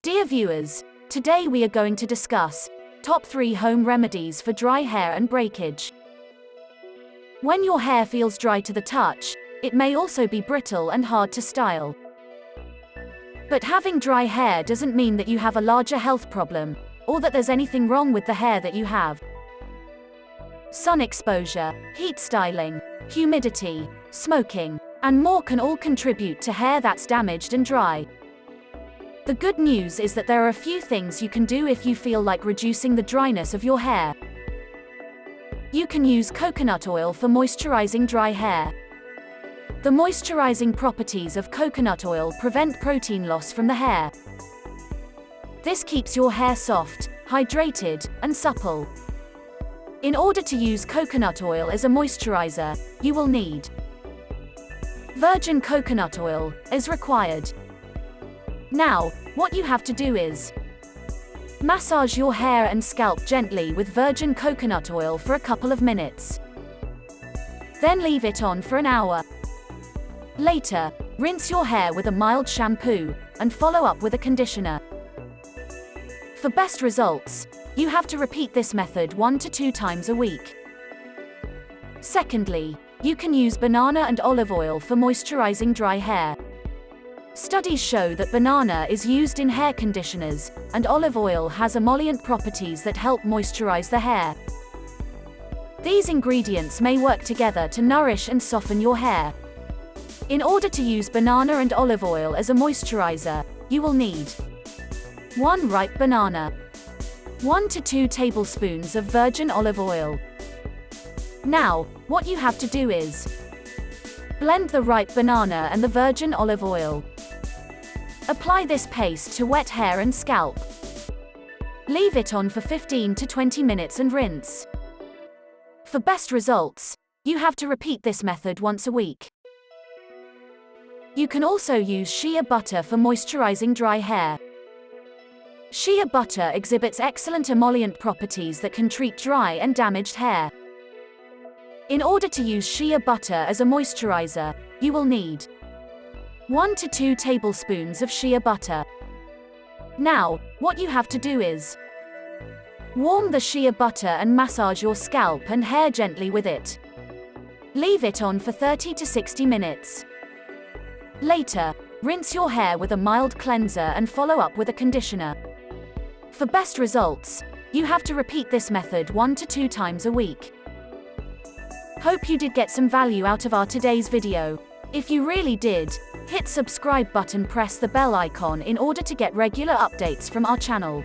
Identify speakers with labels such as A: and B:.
A: Dear viewers, today we are going to discuss top 3 home remedies for dry hair and breakage. When your hair feels dry to the touch, it may also be brittle and hard to style. But having dry hair doesn't mean that you have a larger health problem, or that there's anything wrong with the hair that you have. Sun exposure, heat styling, humidity, smoking, and more can all contribute to hair that's damaged and dry. The good news is that there are a few things you can do if you feel like reducing the dryness of your hair. You can use coconut oil for moisturizing dry hair. The moisturizing properties of coconut oil prevent protein loss from the hair. This keeps your hair soft, hydrated, and supple. In order to use coconut oil as a moisturizer, you will need virgin coconut oil, as required. Now, what you have to do is massage your hair and scalp gently with virgin coconut oil for a couple of minutes. Then leave it on for an hour. Later, rinse your hair with a mild shampoo, and follow up with a conditioner. For best results, you have to repeat this method 1 to 2 times a week. Secondly, you can use banana and olive oil for moisturizing dry hair. Studies show that banana is used in hair conditioners, and olive oil has emollient properties that help moisturize the hair. These ingredients may work together to nourish and soften your hair. In order to use banana and olive oil as a moisturizer, you will need 1 ripe banana, 1 to 2 tablespoons of virgin olive oil. Now, what you have to do is blend the ripe banana and the virgin olive oil. Apply this paste to wet hair and scalp. Leave it on for 15 to 20 minutes and rinse. For best results, you have to repeat this method once a week. You can also use shea butter for moisturizing dry hair. Shea butter exhibits excellent emollient properties that can treat dry and damaged hair. In order to use shea butter as a moisturizer, you will need 1 to 2 tablespoons of shea butter. Now, what you have to do is warm the shea butter and massage your scalp and hair gently with it. Leave it on for 30 to 60 minutes. Later, rinse your hair with a mild cleanser and follow up with a conditioner. For best results, you have to repeat this method 1 to 2 times a week. Hope you did get some value out of our today's video. If you really did, hit subscribe button, press the bell icon in order to get regular updates from our channel.